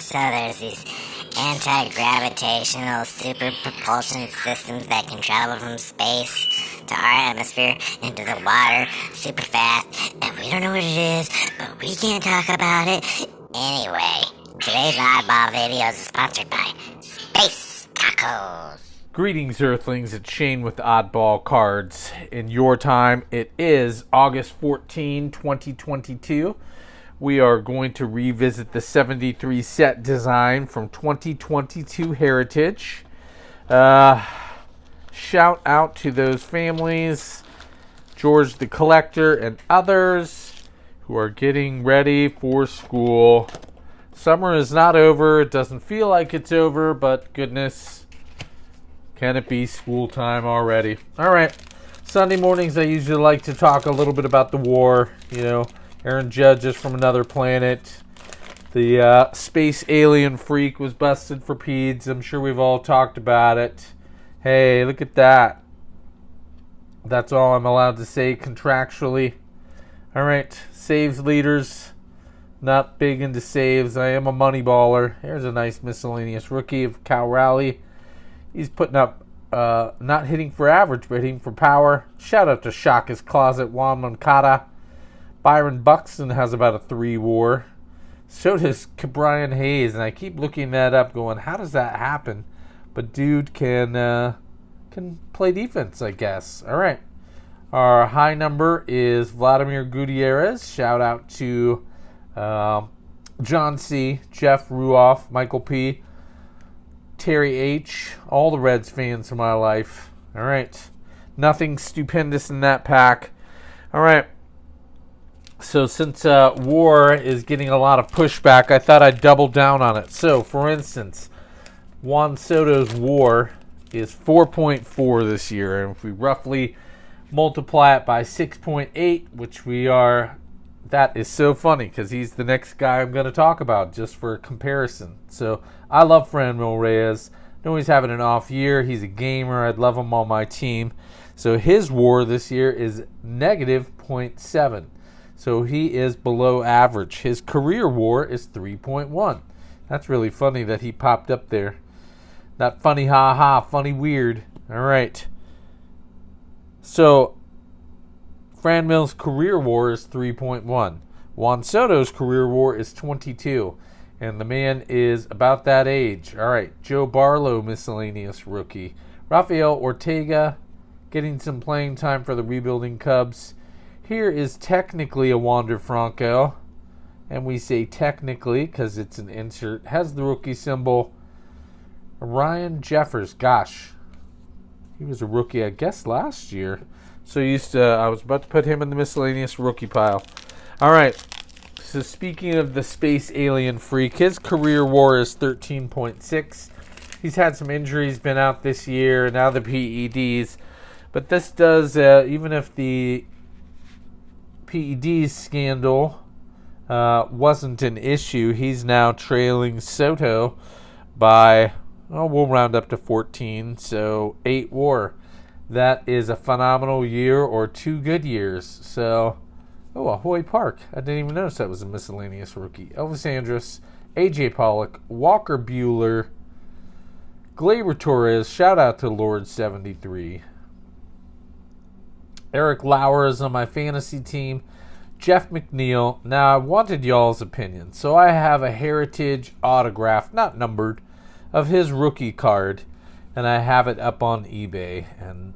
So there's these anti-gravitational super propulsion systems that can travel from space to our atmosphere into the water super fast, and we don't know what it is, but we can't talk about it. Anyway, today's Oddball video is sponsored by Space Tacos. Greetings, Earthlings. It's Shane with Oddball Cards. In your time, it is August 14, 2022. We are going to revisit the 73 set design from 2022 Heritage. Shout out to those families, George the Collector and others who are getting ready for school. Summer is not over. It doesn't feel like it's over, but goodness, can it be school time already? All right. Sunday mornings, I usually like to talk a little bit about the war. You know, Aaron Judge is from another planet. The space alien freak was busted for peds. I'm sure we've all talked about it. Hey, look at that. That's all I'm allowed to say contractually. All right. Saves leaders. Not big into saves. I am a money baller. Here's a nice miscellaneous rookie of Cal Raleigh. He's putting up, not hitting for average, but hitting for power. Shout out to Shaka's Closet, Juan Moncada. Byron Buxton has about a 3 WAR. So does Brian Hayes, and I keep looking that up going, how does that happen? But dude can play defense, I guess. All right. Our high number is Vladimir Gutierrez. Shout out to John C., Jeff Ruoff, Michael P., Terry H., all the Reds fans of my life. All right. Nothing stupendous in that pack. All right. So since WAR is getting a lot of pushback, I thought I'd double down on it. So, for instance, Juan Soto's WAR is 4.4 this year. And if we roughly multiply it by 6.8, which we are, that is so funny because he's the next guy I'm going to talk about just for comparison. So I love Franmil Reyes. I know he's having an off year. He's a gamer. I'd love him on my team. So his WAR this year is negative 0.7. So he is below average. His career WAR is 3.1. That's really funny that he popped up there. Not funny, ha, funny, weird. All right. So Franmil's career WAR is 3.1. Juan Soto's career WAR is 22. And the man is about that age. All right. Joe Barlow, miscellaneous rookie. Rafael Ortega getting some playing time for the rebuilding Cubs. Here is technically a Wander Franco. And we say technically because it's an insert. Has the rookie symbol. Ryan Jeffers. Gosh. He was a rookie, I guess, last year. So I was about to put him in the miscellaneous rookie pile. All right. So speaking of the space alien freak, his career WAR is 13.6. He's had some injuries, been out this year, now the PEDs. But this does, even if the PEDs scandal wasn't an issue, he's now trailing Soto by, we'll round up to 14, so 8 WAR. That is a phenomenal year or 2 good years. So, Ahoy Park. I didn't even notice that was a miscellaneous rookie. Elvis Andrus, AJ Pollock, Walker Buehler, Gleyber Torres. Shout out to Lord 73. Eric Lauer is on my fantasy team. Jeff McNeil. Now, I wanted y'all's opinion. So I have a Heritage autograph, not numbered, of his rookie card. And I have it up on eBay. And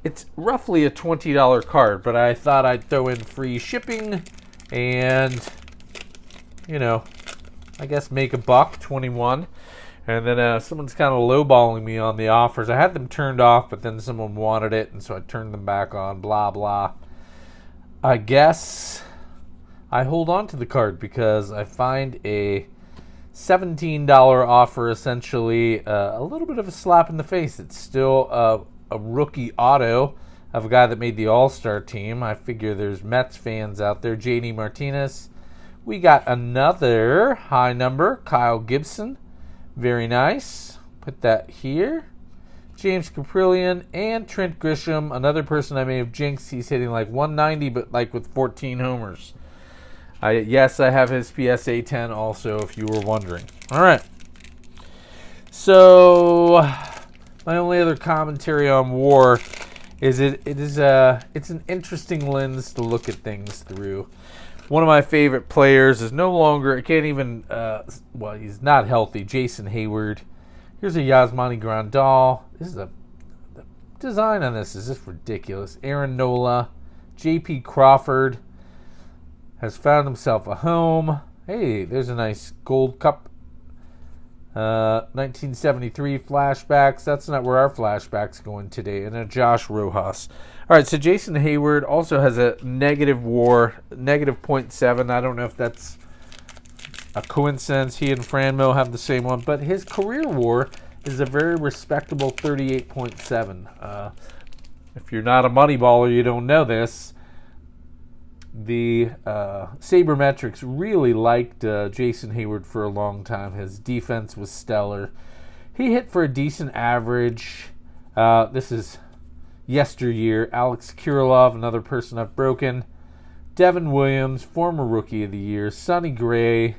it's roughly a $20 card, but I thought I'd throw in free shipping and, I guess make $1.21. And then someone's kind of lowballing me on the offers. I had them turned off, but then someone wanted it, and so I turned them back on, blah, blah. I guess I hold on to the card because I find a $17 offer essentially a little bit of a slap in the face. It's still a rookie auto of a guy that made the All-Star team. I figure there's Mets fans out there. JD Martinez. We got another high number, Kyle Gibson. Very nice. Put that here. James Caprillion and Trent Grisham, another person I may have jinxed. He's hitting like 190, but like with 14 homers. Yes, I have his PSA 10 also, if you were wondering. All right. So, my only other commentary on WAR is it's an interesting lens to look at things through. One of my favorite players is no longer, can't even, he's not healthy, Jason Hayward. Here's a Yasmani Grandal. The design on this is just ridiculous. Aaron Nola, J.P. Crawford has found himself a home. Hey, there's a nice Gold Cup 1973 flashbacks. That's not where our flashback's going today. And a Josh Rojas. All right, so Jason Hayward also has a negative WAR, negative 0.7. I don't know if that's a coincidence. He and Franmo have the same one, but his career WAR is a very respectable 38.7. If you're not a money baller, you don't know this. The Sabermetrics really liked Jason Hayward for a long time. His defense was stellar. He hit for a decent average. This is yesteryear. Alex Kirilov, another person I've broken. Devin Williams, former Rookie of the Year. Sonny Gray,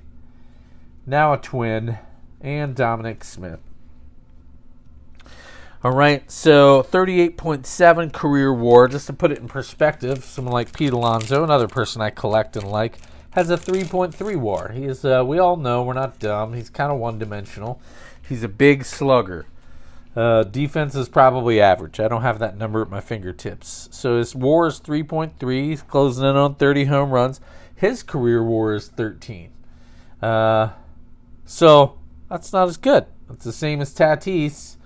now a Twin. And Dominic Smith. All right, so 38.7 career WAR. Just to put it in perspective, someone like Pete Alonso, another person I collect and like, has a 3.3 WAR. He is, we all know, we're not dumb. He's kind of one-dimensional. He's a big slugger. Defense is probably average. I don't have that number at my fingertips. So his WAR is 3.3. He's closing in on 30 home runs. His career WAR is 13. So that's not as good. It's the same as Tatis.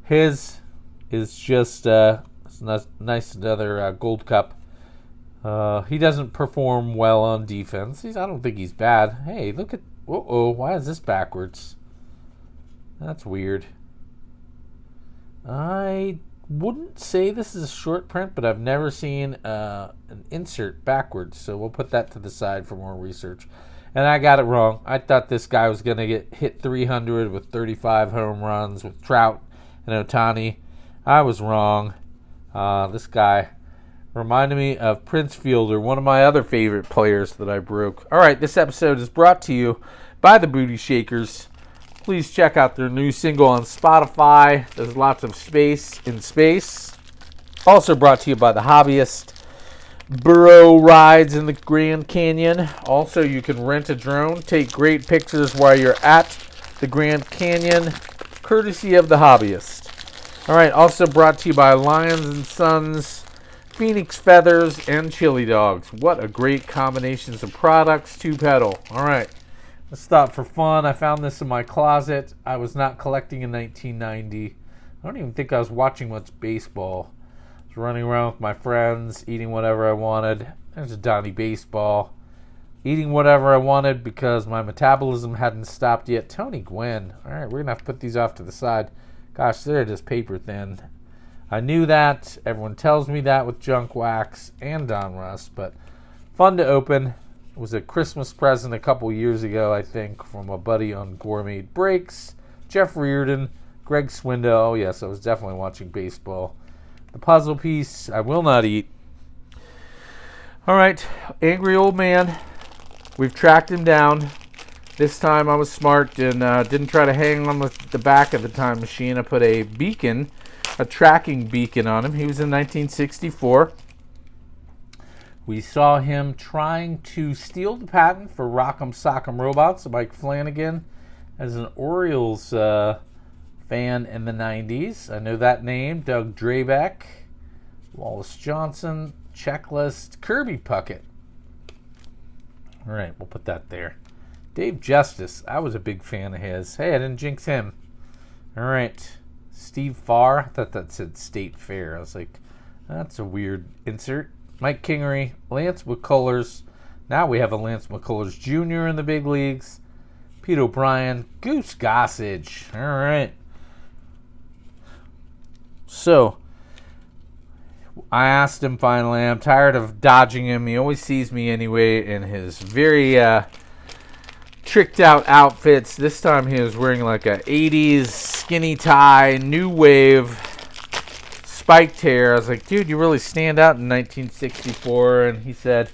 His is just nice, another Gold Cup. He doesn't perform well on defense. I don't think he's bad. Hey, look at... why is this backwards? That's weird. I wouldn't say this is a short print, but I've never seen an insert backwards, so we'll put that to the side for more research. And I got it wrong. I thought this guy was going to get hit 300 with 35 home runs with Trout and Ohtani. I was wrong. This guy reminded me of Prince Fielder, one of my other favorite players that I broke. All right, this episode is brought to you by the Booty Shakers. Please check out their new single on Spotify. There's lots of space in space. Also brought to you by The Hobbyist. Burro rides in the Grand Canyon. Also, you can rent a drone, take great pictures while you're at the Grand Canyon, courtesy of The Hobbyist. All right, also brought to you by Lions & Sons, Phoenix Feathers, and Chili Dogs. What a great combinations of products to peddle. All right, let's stop for fun. I found this in my closet. I was not collecting in 1990. I don't even think I was watching much baseball. I was running around with my friends, eating whatever I wanted. There's a Donnie Baseball. Eating whatever I wanted because my metabolism hadn't stopped yet. Tony Gwynn. All right, we're going to have to put these off to the side. Gosh, they're just paper thin. I knew that. Everyone tells me that with Junk Wax and Donruss, but fun to open. It was a Christmas present a couple years ago, I think, from a buddy on Gourmet Breaks. Jeff Reardon, Greg Swindell. Oh, yes, I was definitely watching baseball. The puzzle piece, I will not eat. All right, Angry Old Man. We've tracked him down. This time I was smart and didn't try to hang on the back of the time machine. I put a beacon, a tracking beacon on him. He was in 1964. We saw him trying to steal the patent for Rock'em Sock'em Robots, Mike Flanagan, as an Orioles fan in the 90s. I know that name. Doug Drabeck, Wallace Johnson, Checklist, Kirby Puckett. All right, we'll put that there. Dave Justice, I was a big fan of his. Hey, I didn't jinx him. All right, Steve Farr. I thought that said State Fair. I was like, that's a weird insert. Mike Kingery, Lance McCullers. Now we have a Lance McCullers Jr. in the big leagues. Pete O'Brien, Goose Gossage. All right. So, I asked him finally. I'm tired of dodging him. He always sees me anyway in his very tricked out outfits. This time he was wearing like a 80s skinny tie, new wave, spiked hair. I was like, dude, you really stand out in 1964. And he said,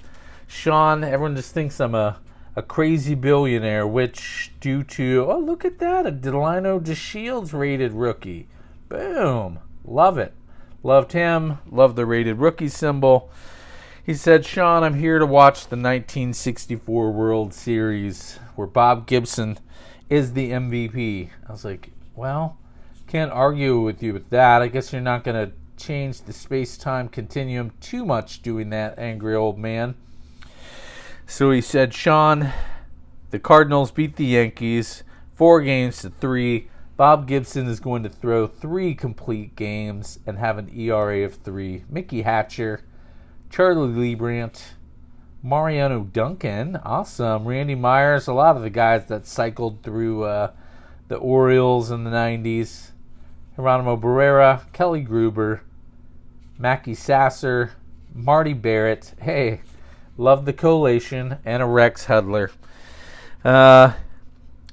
Sean, everyone just thinks I'm a crazy billionaire, which due to, oh, look at that, a Delino DeShields rated rookie. Boom. Love it. Loved him. Love the rated rookie symbol. He said, Sean, I'm here to watch the 1964 World Series where Bob Gibson is the MVP. I was like, well, can't argue with you with that. I guess you're not going to change the space-time continuum too much doing that, angry old man. So he said, Sean, the Cardinals beat the Yankees 4-3. Bob Gibson is going to throw 3 complete games and have an ERA of 3. Mickey Hatcher, Charlie Leibrandt, Mariano Duncan, awesome. Randy Myers, a lot of the guys that cycled through the Orioles in the 90s. Geronimo Barrera, Kelly Gruber, Mackie Sasser, Marty Barrett. Hey, love the collation, and a Rex Hudler.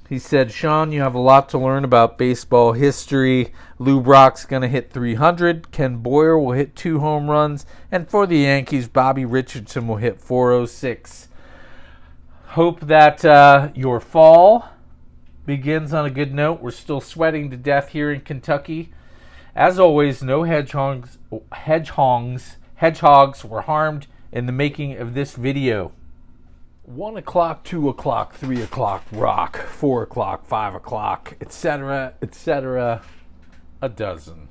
He said, Sean, you have a lot to learn about baseball history. Lou Brock's going to hit 300. Ken Boyer will hit 2 home runs. And for the Yankees, Bobby Richardson will hit 406. Hope that your fall begins on a good note. We're still sweating to death here in Kentucky. As always, no hedgehogs were harmed in the making of this video. 1 o'clock, 2 o'clock, 3 o'clock, rock, 4 o'clock, 5 o'clock, etc., etc., a dozen.